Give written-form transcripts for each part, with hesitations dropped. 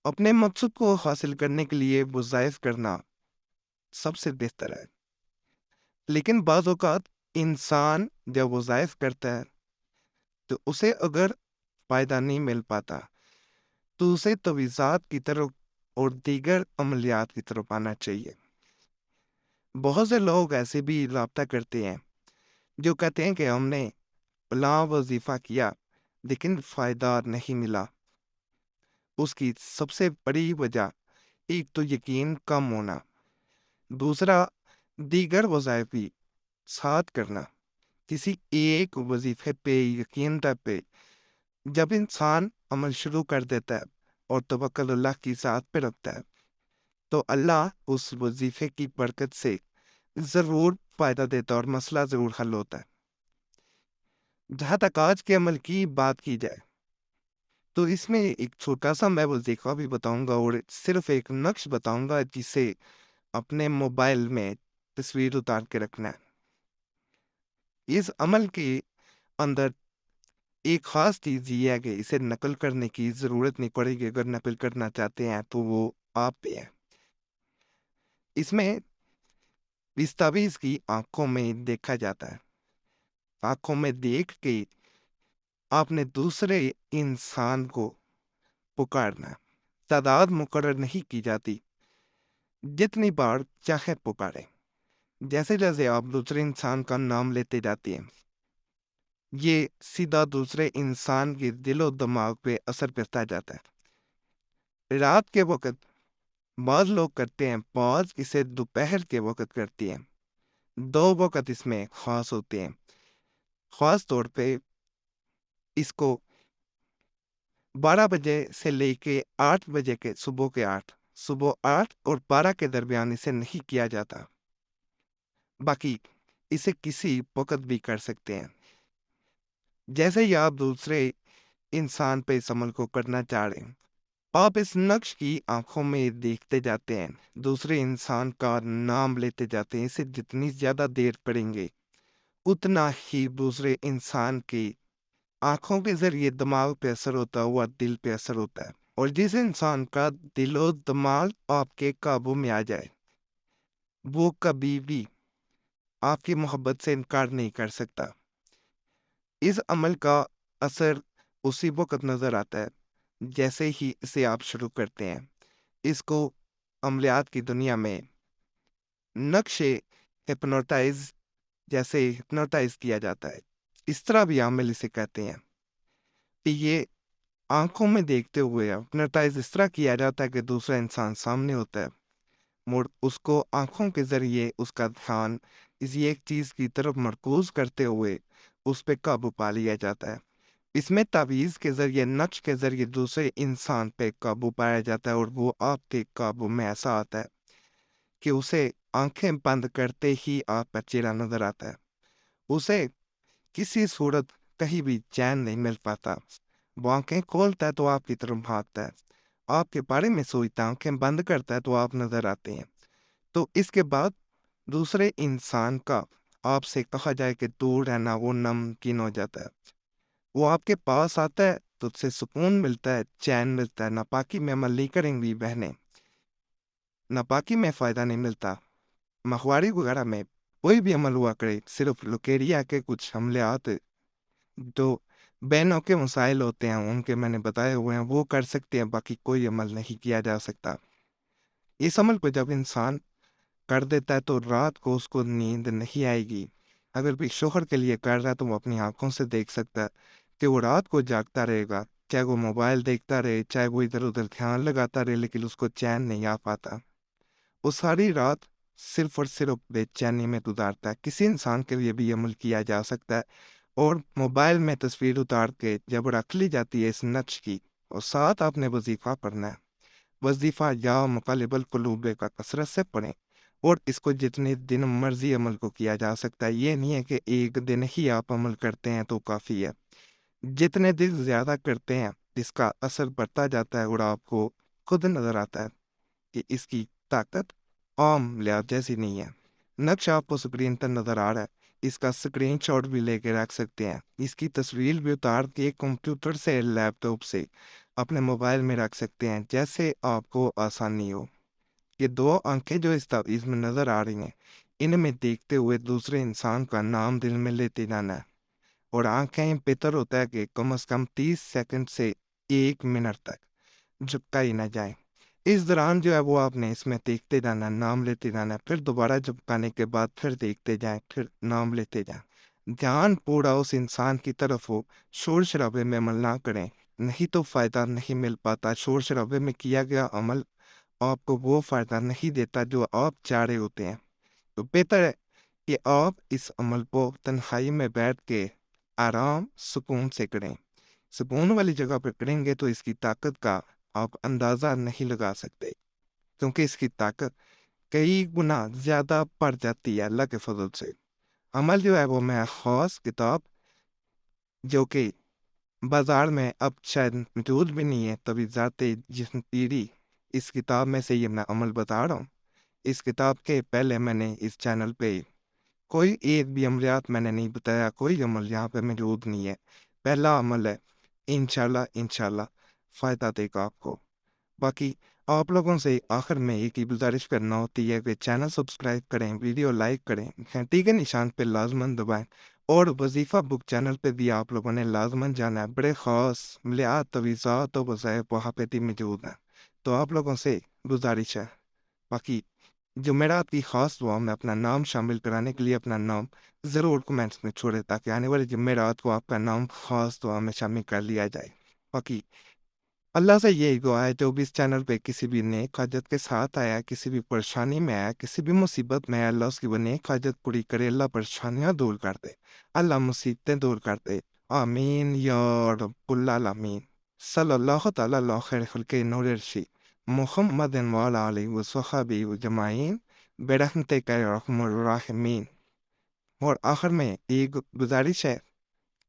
اپنے مقصد کو حاصل کرنے کے لیے وظائف کرنا سب سے بہتر ہے، لیکن بعض اوقات انسان جب وظائف کرتا ہے تو اسے اگر فائدہ نہیں مل پاتا تو اسے تویزات کی طرف اور دیگر عملیات کی طرف آنا چاہیے۔ بہت سے لوگ ایسے بھی رابطہ کرتے ہیں جو کہتے ہیں کہ ہم نے فلاں وظیفہ کیا لیکن فائدہ نہیں ملا۔ اس کی سب سے بڑی وجہ ایک تو یقین کم ہونا، دوسرا دیگر وظائف بھی ساتھ کرنا۔ کسی ایک وظیفے پہ یقین پہ جب انسان عمل شروع کر دیتا ہے اور توکل اللہ کی ذات پہ رکھتا ہے تو اللہ اس وظیفے کی برکت سے ضرور فائدہ دیتا ہے اور مسئلہ ضرور حل ہوتا ہے۔ جہاں تک آج کے عمل کی بات کی جائے تو اس میں ایک چھوٹا سا میں وظیفہ بھی بتاؤں گا اور صرف ایک نقش بتاؤں گا جسے اپنے موبائل میں تصویر اتار کے رکھنا ہے۔ اس عمل کے اندر ایک خاص چیز یہ ہے کہ اسے نقل کرنے کی ضرورت نہیں پڑے گی، اگر نقل کرنا چاہتے ہیں تو وہ آپ پہ ہے۔ اس میں اس تعویذ کی آنکھوں میں دیکھا جاتا ہے، آنکھوں میں دیکھ کے آپ نے دوسرے انسان کو پکارنا، تعداد مقرر نہیں کی جاتی، جتنی بار چاہے پکارے۔ جیسے جیسے آپ دوسرے انسان کا نام لیتے جاتے ہیں یہ سیدھا دوسرے انسان کے دل و دماغ پہ اثر کرتا جاتا ہے۔ رات کے وقت بعض لوگ کرتے ہیں، بعض اسے دوپہر کے وقت کرتے ہیں۔ دو وقت اس میں خاص ہوتے ہیں، خاص طور پہ اس کو 12 بجے سے لے کے 8 بجے کے صبح 8 اور 12 کے درمیان اسے نہیں کیا جاتا، باقی اسے کسی وقت بھی کر سکتے ہیں۔ جیسے ہی آپ دوسرے انسان پہ اس عمل کو کرنا چاہ رہے ہیں آپ اس نقش کی آنکھوں میں دیکھتے جاتے ہیں، دوسرے انسان کا نام لیتے جاتے ہیں۔ اسے جتنی زیادہ دیر پڑیں گے اتنا ہی دوسرے انسان کی آنکھوں کے ذریعے دماغ پہ اثر ہوتا ہوا دل پہ اثر ہوتا ہے، اور جس انسان کا دل و دماغ آپ کے قابو میں آ جائے وہ کبھی بھی آپ کی محبت سے انکار نہیں کر سکتا۔ اس عمل کا اثر اسی وقت نظر آتا ہے جیسے ہی اسے آپ شروع کرتے ہیں۔ اس کو عملیات کی دنیا میں نقش ہپنوٹائز جیسے ہپنوٹائز کیا جاتا ہے، اس طرح بھی عمل اسے کہتے ہیں کہ یہ آنکھوں میں دیکھتے ہوئے ہپنوٹائز اس طرح کیا جاتا ہے کہ دوسرا انسان سامنے ہوتا ہے، اس کو آنکھوں کے ذریعے اس کا دھیان اسی ایک چیز کی طرف مرکوز کرتے ہوئے اس پہ قابو پا لیا جاتا ہے۔ اس میں تعویذ کے ذریعے نقش کے ذریعے دوسرے انسان پہ قابو پایا جاتا ہے اور وہ آپ کے قابو میں ایسا آتا ہے کہ اسے آنکھیں بند کرتے ہی آپ کا چہرہ نظر آتا ہے، اسے کسی صورت کہیں بھی چین نہیں مل پاتا۔ وہ آنکھیں کھولتا ہے تو آپ کی طرف بھاگتا ہے، آپ کے بارے میں سوچتا ہے، آنکھیں بند کرتا ہے تو آپ نظر آتے ہیں۔ تو اس کے بعد دوسرے انسان کا آپ سے کہا جائے کہ دور رہنا وہ ناممکن ہو جاتا ہے۔ وہ آپ کے پاس آتا ہے تو اس سے سکون ملتا ہے، چین ملتا ہے۔ ناپاکی میں عمل نہیں کریں گی بہنیں، ناپاکی میں فائدہ نہیں ملتا۔ ماہواری وغیرہ میں کوئی بھی عمل ہوا کرے، صرف لوکیریا کے کچھ عملیات جو بہنوں کے مسائل ہوتے ہیں ان کے میں نے بتائے ہوئے ہیں وہ کر سکتے ہیں، باقی کوئی عمل نہیں کیا جا سکتا۔ اس عمل کو جب انسان کر دیتا ہے تو رات کو اس کو نیند نہیں آئے گی۔ اگر بھی شوہر کے لیے کر رہا ہے تو وہ اپنی آنکھوں سے دیکھ سکتا ہے کہ وہ رات کو جاگتا رہے گا، چاہے وہ موبائل دیکھتا رہے، چاہے وہ ادھر ادھر دھیان لگاتا رہے، لیکن اس کو چین نہیں آ پاتا۔ وہ ساری رات صرف اور صرف بے چینی میں گزارتا ہے۔ کسی انسان کے لیے بھی عمل کیا جا سکتا ہے، اور موبائل میں تصویر اتار کے جب رکھ لی جاتی ہے اس نقش کی، اور ساتھ آپ نے وظیفہ پڑھنا ہے۔ وظیفہ یا مقلب القلوب کا کثرت سے پڑھیں، اور اس کو جتنے دن مرضی عمل کو کیا جا سکتا ہے۔ یہ نہیں ہے کہ ایک دن ہی آپ عمل کرتے ہیں تو کافی ہے، جتنے دن زیادہ کرتے ہیں اس کا اثر بڑھتا جاتا ہے، اور آپ کو خود نظر آتا ہے کہ اس کی طاقت عام لحاظ جیسی نہیں ہے۔ نقش آپ کو سکرین پر نظر آ رہا ہے، اس کا سکرین شاٹ بھی لے کے رکھ سکتے ہیں، اس کی تصویر بھی اتار کے کمپیوٹر سے لیپ ٹاپ سے اپنے موبائل میں رکھ سکتے ہیں جیسے آپ کو آسانی ہو۔ یہ دو آنکھیں جو اس تعویذ میں نظر آ رہی ہیں، ان میں دیکھتے ہوئے دوسرے انسان کا نام دل میں لیتے جانا ہے، اور آنکھیں بہتر ہوتا ہے کہ کم از کم 30 سیکنڈ سے 1 منٹ تک جھپکائی نہ جائے۔ اس دوران جو ہے وہ آپ نے اس میں دیکھتے جانا، نام لیتے جانا، پھر دوبارہ جھپکانے کے بعد پھر دیکھتے جائیں، پھر نام لیتے جائیں۔ دھیان پورا اس انسان کی طرف ہو، شور شرابے میں عمل نہ کریں، نہیں تو فائدہ نہیں مل پاتا۔ شور شرابے میں کیا گیا عمل آپ کو وہ فائدہ نہیں دیتا جو آپ چاہ رہے ہوتے ہیں۔ تو بہتر ہے کہ آپ اس عمل کو تنہائی میں بیٹھ کے آرام سکون سے کریں۔ سکون والی جگہ پہ کریں گے تو اس کی طاقت کا آپ اندازہ نہیں لگا سکتے، کیونکہ اس کی طاقت کئی گنا زیادہ بڑھ جاتی ہے اللہ کے فضل سے۔ عمل جو ہے وہ میں خاص کتاب جو کہ بازار میں اب شاید موجود بھی نہیں ہے، تبھی ذات جسم تیری، اس کتاب میں سے یہ میں عمل بتا رہا ہوں۔ اس کتاب کے پہلے میں نے اس چینل پہ کوئی ایک بھی عملیات میں نے نہیں بتایا، کوئی عمل یہاں پہ موجود نہیں ہے۔ پہلا عمل ہے، انشاءاللہ فائدہ دے گا آپ کو۔ باقی آپ لوگوں سے آخر میں ایک ہی گزارش کرنا ہوتی ہے کہ چینل سبسکرائب کریں، ویڈیو لائک کریں، گھنٹی کے نشان پہ لازماً دبائیں، اور وظیفہ بک چینل پہ بھی آپ لوگوں نے لازماً جانا ہے۔ بڑے خاص ملیات، تویزات و وظائف وہاں پہ بھی موجود ہیں، تو آپ لوگوں سے گزارش ہے۔ باقی جمعرات کی خاص دعا میں اپنا نام شامل کرانے کے لیے اپنا نام ضرور کمنٹس میں چھوڑے، تاکہ آنے والے جمعرات کو آپ کا نام خاص دعا میں شامل کر لیا جائے۔ باقی اللہ سے یہی دعا ہے، جو بھی اس چینل پہ کسی بھی نیک حاجت کے ساتھ آیا، کسی بھی پریشانی میں آیا، کسی بھی مصیبت میں آیا، اللہ اس کی وہ نیک حاجت پوری کرے، اللہ پریشانیاں دور کر دے، اللہ مصیبتیں دور کر دے، آمین یا رب العالمین۔ صلی اللہ تعالیٰ علی خیر خلق نور ارشی محمد وعلی آلہ وصحبہ اجمعین برحمتک یا ارحم الراحمین۔ اور آخر میں ایک گزارش ہے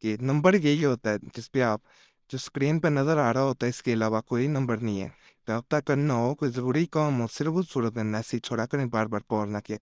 کہ نمبر یہی ہوتا ہے جس پہ آپ جو اسکرین پہ نظر آ رہا ہوتا ہے، اس کے علاوہ کوئی نمبر نہیں ہے۔ رابطہ کرنا ہو، کوئی ضروری کام ہو، صرف اس صورت میں میسیج چھوڑا کریں، بار بار کال نہ کیا